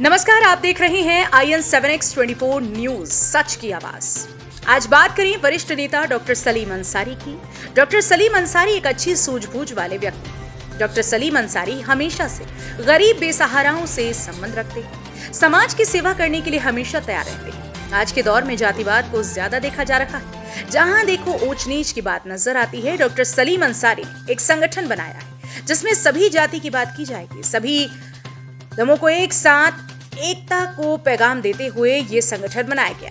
नमस्कार, आप देख रहे हैं IN7X24 न्यूज, सच की आवाज। आज बात करें वरिष्ठ नेता डॉक्टर सलीम अंसारी की। डॉक्टर सलीम अंसारी एक अच्छी सूझबूझ वाले व्यक्ति। डॉक्टर सलीम अंसारी हमेशा से गरीब बेसहाराओं से संबंध रखते हैं, समाज की सेवा करने के लिए हमेशा तैयार रहते हैं। आज के दौर में जातिवाद को ज्यादा देखा जा रहा है, जहां देखो ऊंच नीच की बात नजर आती है। डॉक्टर सलीम अंसारी ने एक संगठन बनाया है जिसमें सभी जाति की बात की जाएगी। सभी धर्मों को एक साथ एकता को पैगाम देते हुए ये संगठन बनाया गया,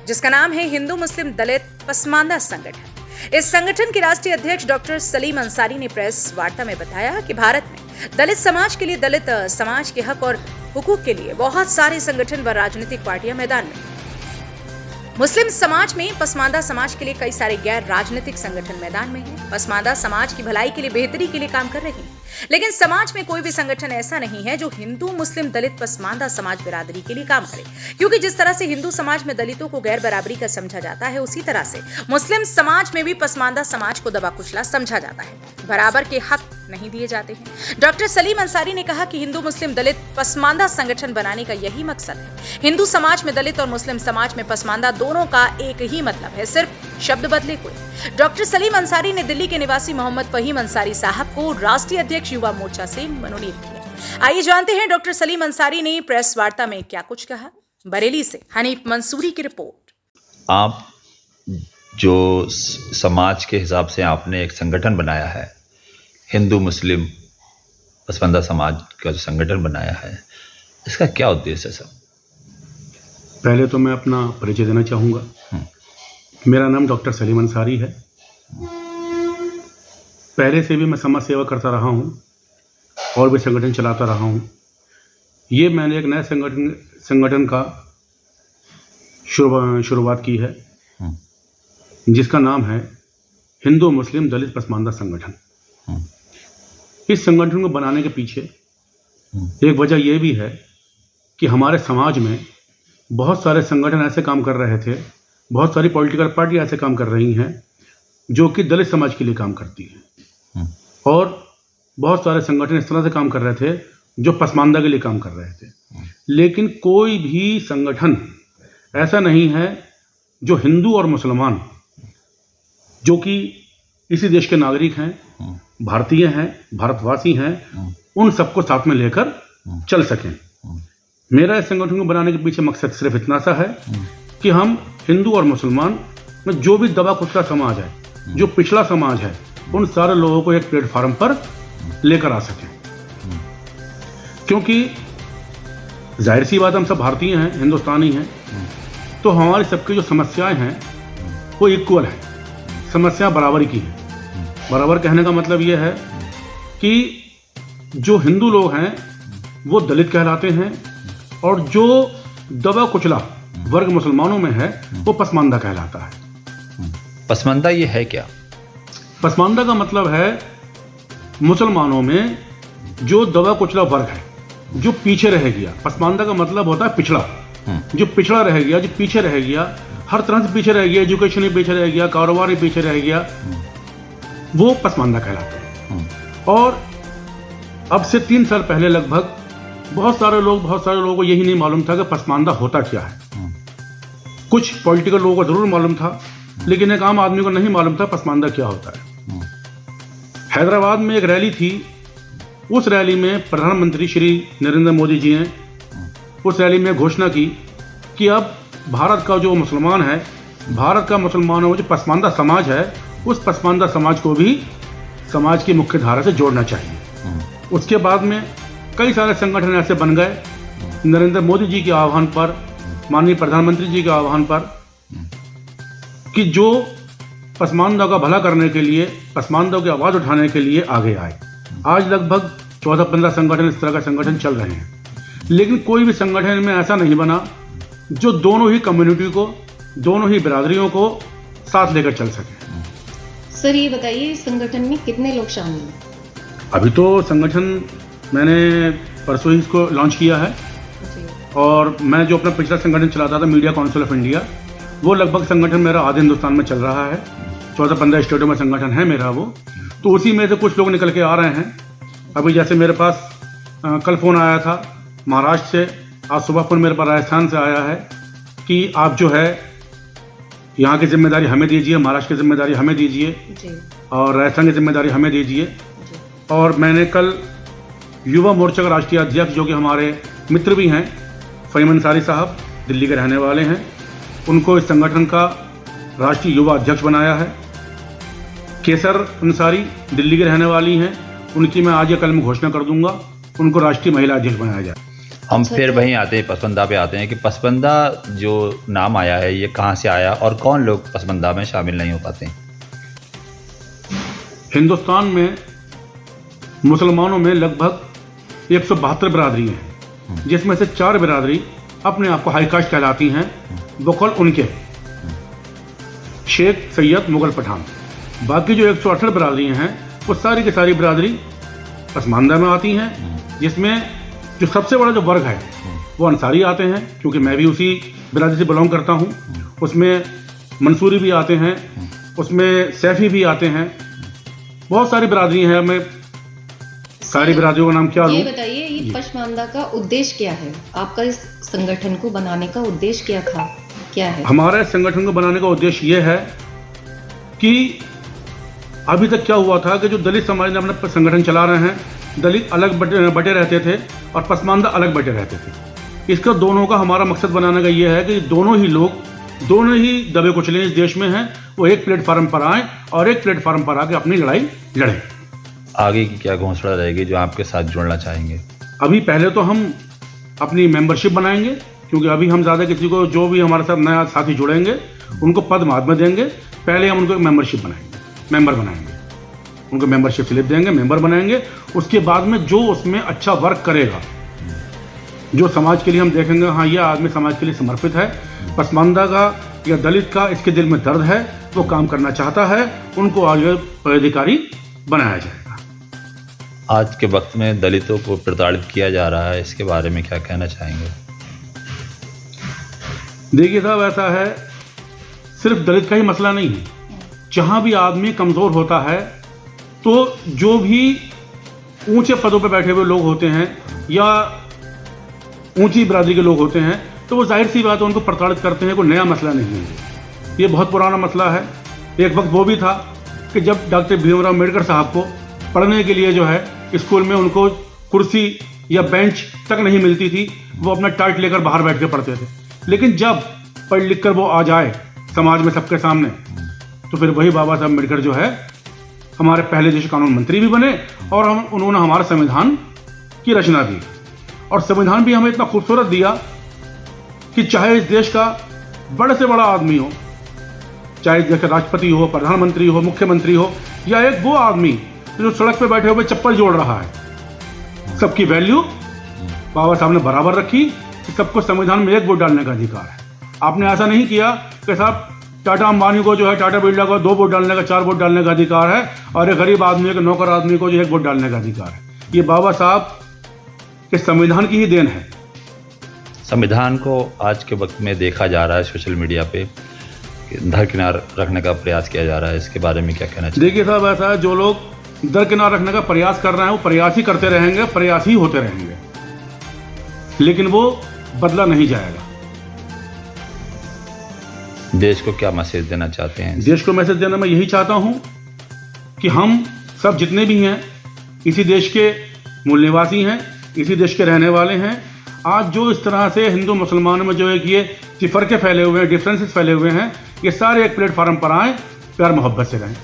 जिसका नाम है हिंदू मुस्लिम दलित पसमानदा संगठन। इस संगठन के राष्ट्रीय अध्यक्ष डॉक्टर सलीम अंसारी ने प्रेस वार्ता में बताया कि भारत में दलित समाज के लिए, दलित समाज के हक और हुकूक के लिए बहुत सारे संगठन व राजनीतिक पार्टियां मैदान में। मुस्लिम समाज में पसमानदा समाज के लिए कई सारे गैर राजनीतिक संगठन मैदान में हैं। पसमानदा समाज की भलाई के लिए, बेहतरी के लिए काम कर रहे हैं, लेकिन समाज में कोई भी संगठन ऐसा नहीं है जो हिंदू मुस्लिम दलित पसमानदा समाज बिरादरी के लिए काम करे, क्योंकि जिस तरह से हिंदू समाज में दलितों को गैर बराबरी का समझा जाता है, उसी तरह से मुस्लिम समाज में भी पसमानदा समाज को दबा कुचला समझा जाता है, बराबर के हक नहीं दिए जाते हैं। डॉक्टर सलीम अंसारी ने कहा कि हिंदू मुस्लिम दलित पसमानदा संगठन बनाने का यही मकसद है। हिंदू समाज में दलित और मुस्लिम समाज में पसमानदा दोनों का एक ही मतलब है, सिर्फ शब्द बदले कोई। डॉक्टर सलीम अंसारी ने दिल्ली के निवासी मोहम्मद फहीम अंसारी साहब को राष्ट्रीय अध्यक्ष युवा मोर्चा से मनोनीत किया। आइए जानते हैं डॉक्टर सलीम अंसारी ने प्रेस वार्ता में क्या कुछ कहा। बरेली से हनीफ मंसूरी की रिपोर्ट। आप जो समाज के हिसाब से आपने एक संगठन बनाया है, हिंदू मुस्लिम पसमानदा समाज का जो संगठन बनाया है, इसका क्या उद्देश्य है सर? पहले तो मैं अपना परिचय देना चाहूँगा। मेरा नाम डॉक्टर सलीम अंसारी है। पहले से भी मैं समाज सेवा करता रहा हूँ और भी संगठन चलाता रहा हूँ। ये मैंने एक नए संगठन का शुरुआत की है, जिसका नाम है हिंदू मुस्लिम दलित पसमानदा संगठन। इस संगठन को बनाने के पीछे एक वजह यह भी है कि हमारे समाज में बहुत सारे संगठन ऐसे काम कर रहे थे, बहुत सारी पॉलिटिकल पार्टी ऐसे काम कर रही हैं जो कि दलित समाज के लिए काम करती हैं, और बहुत सारे संगठन इस तरह से काम कर रहे थे जो पसमानदा के लिए काम कर रहे थे। लेकिन कोई भी संगठन ऐसा नहीं है जो हिंदू और मुसलमान, जो कि इसी देश के नागरिक हैं, भारतीय हैं, भारतवासी हैं, उन सबको साथ में लेकर चल सकें। मेरा इस संगठन को बनाने के पीछे मकसद सिर्फ इतना सा है कि हम हिंदू और मुसलमान में जो भी दबा कुचला समाज है, जो पिछड़ा समाज है, उन सारे लोगों को एक प्लेटफार्म पर लेकर आ सकें। क्योंकि जाहिर सी बात, हम सब भारतीय हैं, हिंदुस्तानी हैं, तो हमारी सबकी जो समस्याएं हैं वो इक्वल है, समस्या बराबर की है। बराबर कहने का मतलब ये है कि जो हिंदू लोग हैं वो दलित कहलाते हैं, और जो दबा कुचला वर्ग मुसलमानों में है वो पसमानदा कहलाता है। पसमानदा ये है क्या? पसमानदा का मतलब है मुसलमानों में जो दबा कुचला वर्ग है, जो पीछे रह गया। पसमानदा का मतलब होता है पिछड़ा, जो पिछड़ा रह गया, जो पीछे रह गया, हर तरह से पीछे रह गया, एजुकेशन में पीछे रह गया, कारोबार में पीछे रह गया, वो पसमानदा कहलाता है। और अब से 3 साल पहले लगभग बहुत सारे लोगों को यही नहीं मालूम था कि पसमानदा होता क्या है। कुछ पॉलिटिकल लोगों को जरूर मालूम था, लेकिन एक आम आदमी को नहीं मालूम था पसमानदा क्या होता है। हैदराबाद में एक रैली थी, उस रैली में प्रधानमंत्री श्री नरेंद्र मोदी जी ने उस रैली में घोषणा की कि अब भारत का जो मुसलमान है, भारत का मुसलमानों में जो पसमानदा समाज है, उस पसमानदा समाज को भी समाज की मुख्य धारा से जोड़ना चाहिए। उसके बाद में कई सारे संगठन ऐसे बन गए, नरेंद्र मोदी जी के आह्वान पर, माननीय प्रधानमंत्री जी के आह्वान पर, कि जो पसमानदा का भला करने के लिए, पसमानदा की आवाज़ उठाने के लिए आगे आए। आज लगभग 14-15 संगठन इस तरह का संगठन चल रहे हैं, लेकिन कोई भी संगठन में ऐसा नहीं बना जो दोनों ही कम्युनिटी को, दोनों ही बिरादरियों को साथ लेकर चल सके। सर ये बताइए, इस संगठन में कितने लोग शामिल हैं? अभी तो संगठन मैंने परसों ही इसको लॉन्च किया है, और मैं जो अपना पिछला संगठन चलाता था, मीडिया काउंसिल ऑफ इंडिया, वो लगभग संगठन मेरा आधे हिंदुस्तान में चल रहा है। 14-15 स्टेटों में संगठन है मेरा वो, तो उसी में से कुछ लोग निकल के आ रहे हैं। अभी जैसे मेरे पास कल फ़ोन आया था महाराष्ट्र से आज सुबह फोन मेरे पास राजस्थान से आया है कि आप जो है यहाँ की जिम्मेदारी हमें दीजिए, महाराष्ट्र की जिम्मेदारी हमें दीजिए जी और राजस्थान की जिम्मेदारी हमें दीजिए। जी और मैंने कल युवा मोर्चा का राष्ट्रीय अध्यक्ष, जो कि हमारे मित्र भी हैं, फ़हीम अंसारी साहब, दिल्ली के रहने वाले हैं, उनको इस संगठन का राष्ट्रीय युवा अध्यक्ष बनाया है। केसर अंसारी दिल्ली की रहने वाली हैं, उनकी मैं आज या कल में घोषणा कर दूंगा, उनको राष्ट्रीय महिला अध्यक्ष बनाया जाए। हम अच्छा, फिर अच्छा। वहीं आते हैं, पसमंदा पे आते हैं कि पसमंदा जो नाम आया है ये कहाँ से आया और कौन लोग पसमंदा में शामिल नहीं हो पाते हैं? हिंदुस्तान में मुसलमानों में लगभग 172 बिरादरी हैं, जिसमें से 4 बिरादरी अपने आप को हाई कास्ट कहलाती हैं, बकौल उनके शेख, सैयद, मुगल, पठान। बाकी जो 168 बिरादरियाँ हैं वो सारी की सारी बिरादरी पसमानदा में आती हैं, जिसमें जो सबसे बड़ा जो वर्ग है वो अंसारी आते हैं, क्योंकि मैं भी उसी बिरादरी से बिलोंग करता हूँ। उसमें मंसूरी भी आते हैं, उसमें सैफी भी आते हैं, बहुत सारी बिरादरी हैं। मैं सारी बिरादरियों का नाम क्या ये लूँ? बताइए, ये पसमानदा का उद्देश्य क्या है? आपका इस संगठन को बनाने का उद्देश्य क्या है? हमारे संगठन को बनाने का उद्देश्य ये है कि अभी तक क्या हुआ था कि जो दलित समाज ने अपना संगठन चला रहे हैं, दलित अलग बटे रहते थे और पसमानदा अलग बटे रहते थे। इसका दोनों का हमारा मकसद बनाने का ये है कि दोनों ही लोग, दोनों ही दबे कुचले इस देश में हैं, वो एक प्लेटफार्म पर आएँ और एक प्लेटफार्म पर आके अपनी लड़ाई लड़ें। आगे की क्या घोषणा रहेगी जो आपके साथ जुड़ना चाहेंगे? अभी पहले तो हम अपनी मेंबरशिप बनाएंगे, क्योंकि अभी हम ज़्यादा किसी को, जो भी हमारे साथ नया साथी जुड़ेंगे उनको पद महात्मा देंगे। पहले हम उनको एक मेंबरशिप बनाएंगे, मेंबर बनाएंगे, उनको मेंबरशिप स्लिप देंगे, मेंबर बनाएंगे। उसके बाद में जो उसमें अच्छा वर्क करेगा, जो समाज के लिए हम देखेंगे हाँ ये आदमी समाज के लिए समर्पित है, पसमानदा का या दलित का इसके दिल में दर्द है, वो काम करना चाहता है, उनको आगे पदाधिकारी बनाया जाएगा। आज के वक्त में दलितों को प्रताड़ित किया जा रहा है, इसके बारे में क्या कहना चाहेंगे? देखिए साहब, ऐसा है, सिर्फ दलित का ही मसला नहीं है। जहाँ भी आदमी कमज़ोर होता है तो जो भी ऊंचे पदों पर बैठे हुए लोग होते हैं या ऊंची बिरादरी के लोग होते हैं, तो वो जाहिर सी बात है उनको प्रताड़ित करते हैं। कोई नया मसला नहीं है, ये बहुत पुराना मसला है। एक वक्त वो भी था कि जब डॉक्टर भीमराव अम्बेडकर साहब को पढ़ने के लिए जो है स्कूल में उनको कुर्सी या बेंच तक नहीं मिलती थी, वो अपना टाट लेकर बाहर बैठ के पढ़ते थे। लेकिन जब पढ़ लिख कर वो आ जाए समाज में सबके सामने, तो फिर वही बाबा साहब अम्बेडकर जो है हमारे पहले देश कानून मंत्री भी बने और उन्होंने हमारे संविधान की रचना दी। और संविधान भी हमें इतना खूबसूरत दिया कि चाहे इस देश का बड़े से बड़ा आदमी हो, चाहे जैसे राष्ट्रपति हो, प्रधानमंत्री हो, मुख्यमंत्री हो, या एक वो आदमी जो सड़क पे बैठे हुए चप्पल जोड़ रहा है, सबकी वैल्यू बाबा साहब ने बराबर रखी कि सबको संविधान में एक वोट डालने का अधिकार है। आपने ऐसा नहीं किया कि साहब टाटा अंबानी को जो है, टाटा बिरला को 2 वोट डालने का, 4 वोट डालने का अधिकार है और एक गरीब आदमी के नौकर आदमी को जो 1 वोट डालने का अधिकार है। ये बाबा साहब के संविधान की ही देन है। संविधान को आज के वक्त में देखा जा रहा है सोशल मीडिया पे दरकिनार रखने का प्रयास किया जा रहा है, इसके बारे में क्या कहना चाहिए? देखिए साहब, ऐसा है, जो लोग दरकिनार रखने का प्रयास कर रहे हैं वो प्रयास ही करते रहेंगे, प्रयास ही होते रहेंगे, लेकिन वो बदला नहीं जाएगा। देश को क्या मैसेज देना चाहते हैं? देश को मैसेज देना मैं यही चाहता हूं कि हम सब जितने भी हैं इसी देश के मूल निवासी हैं, इसी देश के रहने वाले हैं। आज जो इस तरह से हिंदू मुसलमानों में जो एक ये फ़र्क़े फैले हुए हैं, डिफरेंसेस फैले हुए हैं, ये सारे एक प्लेटफार्म पर आएँ, प्यार मोहब्बत से रहें।